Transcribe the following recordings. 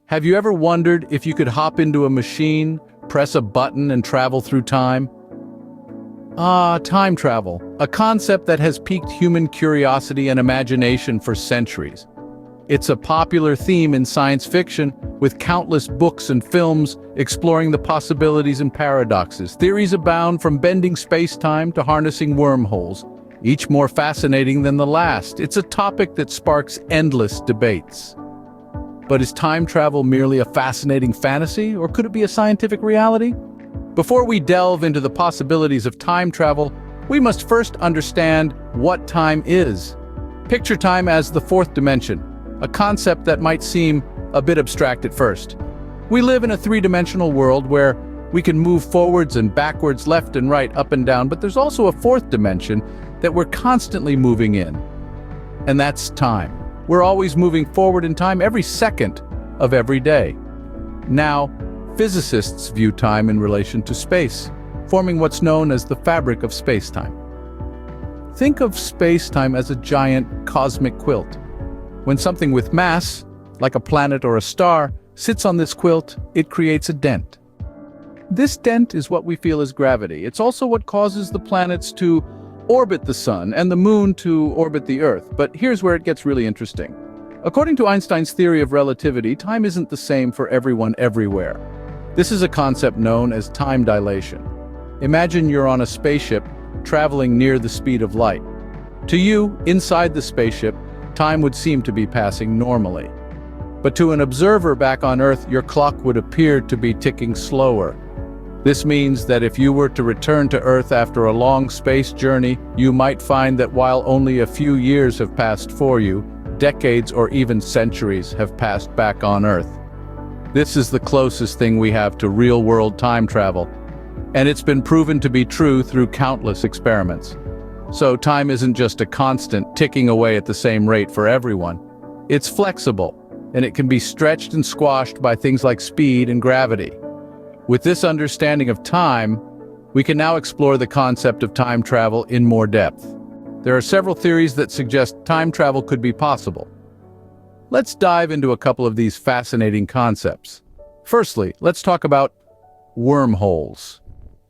Have you ever wondered if you could hop into a machine, press a button, and travel through time? Time travel, a concept that has piqued human curiosity and imagination for centuries. It's a popular theme in science fiction, with countless books and films exploring the possibilities and paradoxes. Theories abound, from bending space-time to harnessing wormholes, each more fascinating than the last. It's a topic that sparks endless debates. But is time travel merely a fascinating fantasy, or could it be a scientific reality? Before we delve into the possibilities of time travel, we must first understand what time is. Picture time as the fourth dimension, a concept that might seem a bit abstract at first. We live in a three-dimensional world where we can move forwards and backwards, left and right, up and down, but there's also a fourth dimension that we're constantly moving in, and that's time. We're always moving forward in time, every second of every day. Now, physicists view time in relation to space, forming what's known as the fabric of space-time. Think of space-time as a giant cosmic quilt. When something with mass, like a planet or a star, sits on this quilt, it creates a dent. This dent is what we feel as gravity. It's also what causes the planets to orbit the sun and the moon to orbit the Earth. But here's where it gets really interesting. According to Einstein's theory of relativity, time isn't the same for everyone everywhere. This is a concept known as time dilation. Imagine you're on a spaceship traveling near the speed of light. To you, inside the spaceship, time would seem to be passing normally. But to an observer back on Earth, your clock would appear to be ticking slower. This means that if you were to return to Earth after a long space journey, you might find that while only a few years have passed for you, decades or even centuries have passed back on Earth. This is the closest thing we have to real-world time travel, and it's been proven to be true through countless experiments. So time isn't just a constant ticking away at the same rate for everyone. It's flexible, and it can be stretched and squashed by things like speed and gravity. With this understanding of time, we can now explore the concept of time travel in more depth. There are several theories that suggest time travel could be possible. Let's dive into a couple of these fascinating concepts. Firstly, let's talk about wormholes.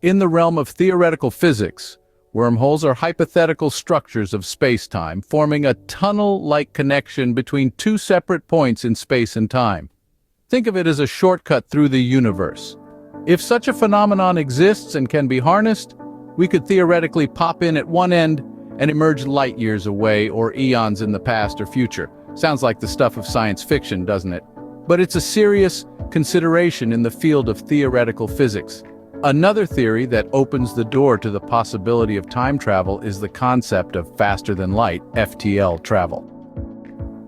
In the realm of theoretical physics, wormholes are hypothetical structures of space-time, forming a tunnel-like connection between two separate points in space and time. Think of it as a shortcut through the universe. If such a phenomenon exists and can be harnessed, we could theoretically pop in at one end and emerge light years away, or eons in the past or future. Sounds like the stuff of science fiction, doesn't it? But it's a serious consideration in the field of theoretical physics. Another theory that opens the door to the possibility of time travel is the concept of faster-than-light, FTL, travel.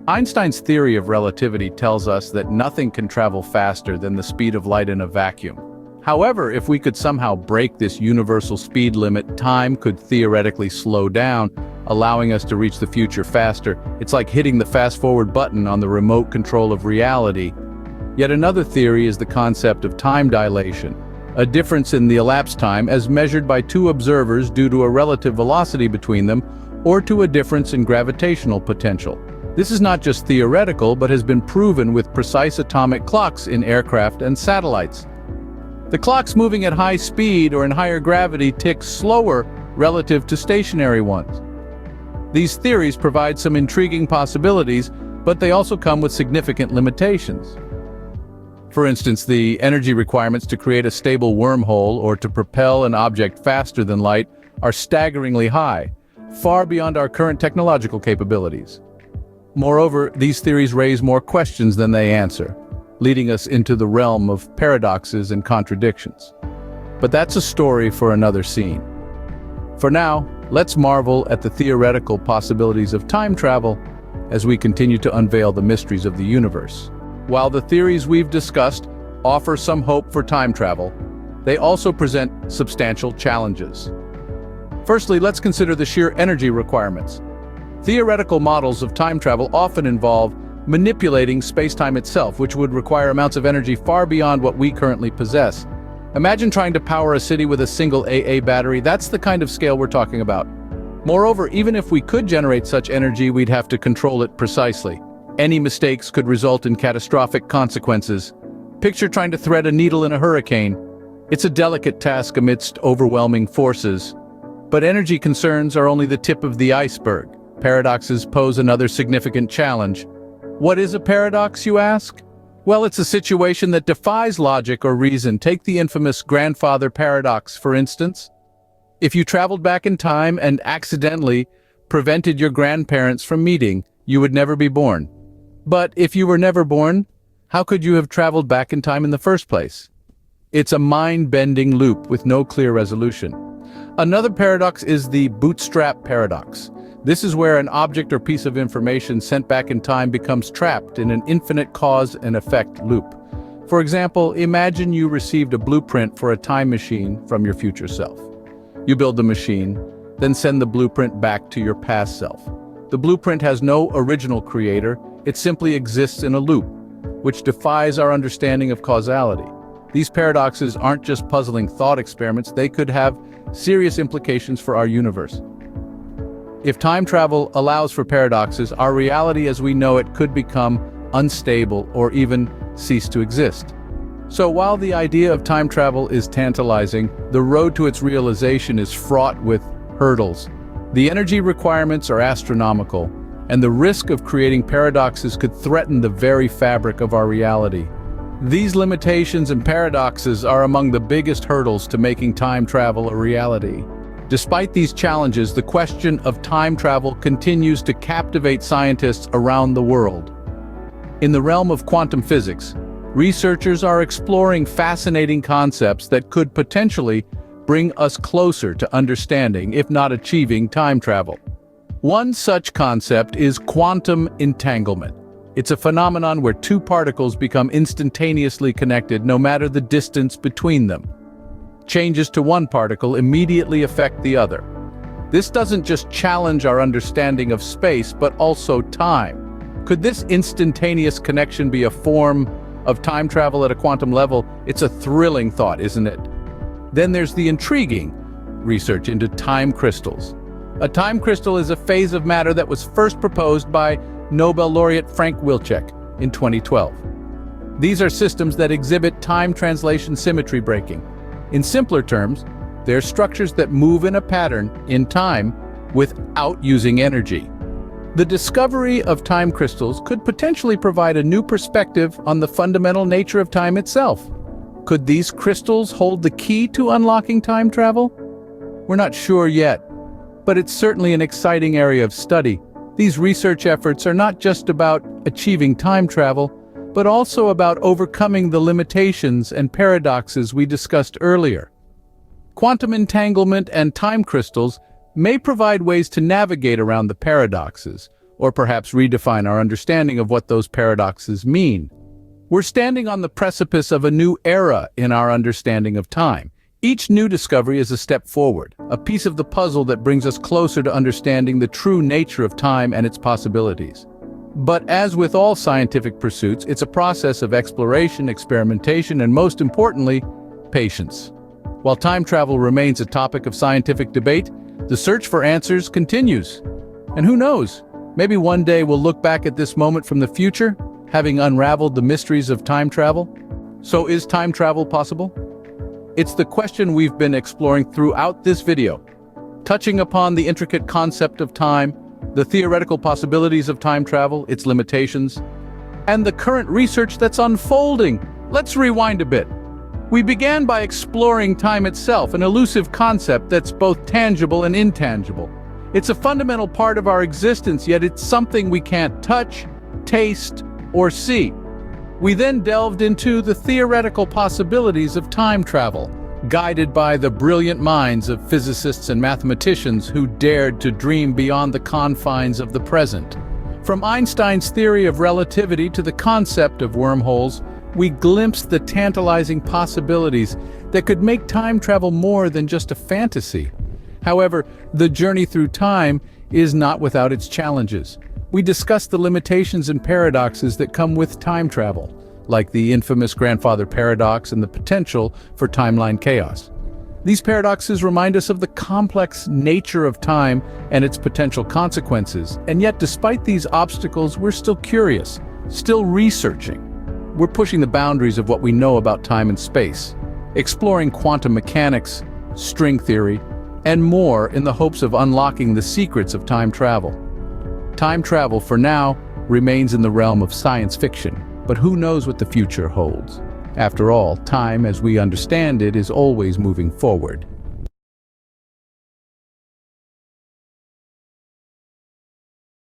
Einstein's theory of relativity tells us that nothing can travel faster than the speed of light in a vacuum. However, if we could somehow break this universal speed limit, time could theoretically slow down, allowing us to reach the future faster. It's like hitting the fast-forward button on the remote control of reality. Yet another theory is the concept of time dilation, a difference in the elapsed time as measured by two observers due to a relative velocity between them, or to a difference in gravitational potential. This is not just theoretical, but has been proven with precise atomic clocks in aircraft and satellites. The clocks moving at high speed or in higher gravity tick slower relative to stationary ones. These theories provide some intriguing possibilities, but they also come with significant limitations. For instance, the energy requirements to create a stable wormhole or to propel an object faster than light are staggeringly high, far beyond our current technological capabilities. Moreover, these theories raise more questions than they answer, leading us into the realm of paradoxes and contradictions. But that's a story for another scene. For now, let's marvel at the theoretical possibilities of time travel as we continue to unveil the mysteries of the universe. While the theories we've discussed offer some hope for time travel, they also present substantial challenges. Firstly, let's consider the sheer energy requirements. Theoretical models of time travel often involve manipulating space-time itself, which would require amounts of energy far beyond what we currently possess. Imagine trying to power a city with a single AA battery. That's the kind of scale we're talking about. Moreover, even if we could generate such energy, we'd have to control it precisely. Any mistakes could result in catastrophic consequences. Picture trying to thread a needle in a hurricane. It's a delicate task amidst overwhelming forces. But energy concerns are only the tip of the iceberg. Paradoxes pose another significant challenge. What is a paradox, you ask? Well, it's a situation that defies logic or reason. Take the infamous grandfather paradox, for instance. If you traveled back in time and accidentally prevented your grandparents from meeting, you would never be born. But if you were never born, how could you have traveled back in time in the first place? It's a mind-bending loop with no clear resolution. Another paradox is the bootstrap paradox. This is where an object or piece of information sent back in time becomes trapped in an infinite cause and effect loop. For example, imagine you received a blueprint for a time machine from your future self. You build the machine, then send the blueprint back to your past self. The blueprint has no original creator, it simply exists in a loop, which defies our understanding of causality. These paradoxes aren't just puzzling thought experiments, they could have serious implications for our universe. If time travel allows for paradoxes, our reality as we know it could become unstable or even cease to exist. So while the idea of time travel is tantalizing, the road to its realization is fraught with hurdles. The energy requirements are astronomical, and the risk of creating paradoxes could threaten the very fabric of our reality. These limitations and paradoxes are among the biggest hurdles to making time travel a reality. Despite these challenges, the question of time travel continues to captivate scientists around the world. In the realm of quantum physics, researchers are exploring fascinating concepts that could potentially bring us closer to understanding, if not achieving, time travel. One such concept is quantum entanglement. It's a phenomenon where two particles become instantaneously connected no matter the distance between them. Changes to one particle immediately affect the other. This doesn't just challenge our understanding of space, but also time. Could this instantaneous connection be a form of time travel at a quantum level? It's a thrilling thought, isn't it? Then there's the intriguing research into time crystals. A time crystal is a phase of matter that was first proposed by Nobel laureate Frank Wilczek in 2012. These are systems that exhibit time translation symmetry breaking. In simpler terms, they're structures that move in a pattern in time without using energy. The discovery of time crystals could potentially provide a new perspective on the fundamental nature of time itself. Could these crystals hold the key to unlocking time travel? We're not sure yet, but it's certainly an exciting area of study. These research efforts are not just about achieving time travel, but also about overcoming the limitations and paradoxes we discussed earlier. Quantum entanglement and time crystals may provide ways to navigate around the paradoxes, or perhaps redefine our understanding of what those paradoxes mean. We're standing on the precipice of a new era in our understanding of time. Each new discovery is a step forward, a piece of the puzzle that brings us closer to understanding the true nature of time and its possibilities. But as with all scientific pursuits, it's a process of exploration, experimentation, and most importantly, patience. While time travel remains a topic of scientific debate, the search for answers continues. And who knows, maybe one day we'll look back at this moment from the future, having unraveled the mysteries of time travel. So is time travel possible? It's the question we've been exploring throughout this video, touching upon the intricate concept of time, the theoretical possibilities of time travel, its limitations, and the current research that's unfolding. Let's rewind a bit. We began by exploring time itself, an elusive concept that's both tangible and intangible. It's a fundamental part of our existence, yet it's something we can't touch, taste, or see. We then delved into the theoretical possibilities of time travel, guided by the brilliant minds of physicists and mathematicians who dared to dream beyond the confines of the present. From Einstein's theory of relativity to the concept of wormholes, we glimpsed the tantalizing possibilities that could make time travel more than just a fantasy. However, the journey through time is not without its challenges. We discussed the limitations and paradoxes that come with time travel, like the infamous grandfather paradox and the potential for timeline chaos. These paradoxes remind us of the complex nature of time and its potential consequences. And yet, despite these obstacles, we're still curious, still researching. We're pushing the boundaries of what we know about time and space, exploring quantum mechanics, string theory, and more in the hopes of unlocking the secrets of time travel. Time travel, for now, remains in the realm of science fiction, but who knows what the future holds? After all, time as we understand it is always moving forward.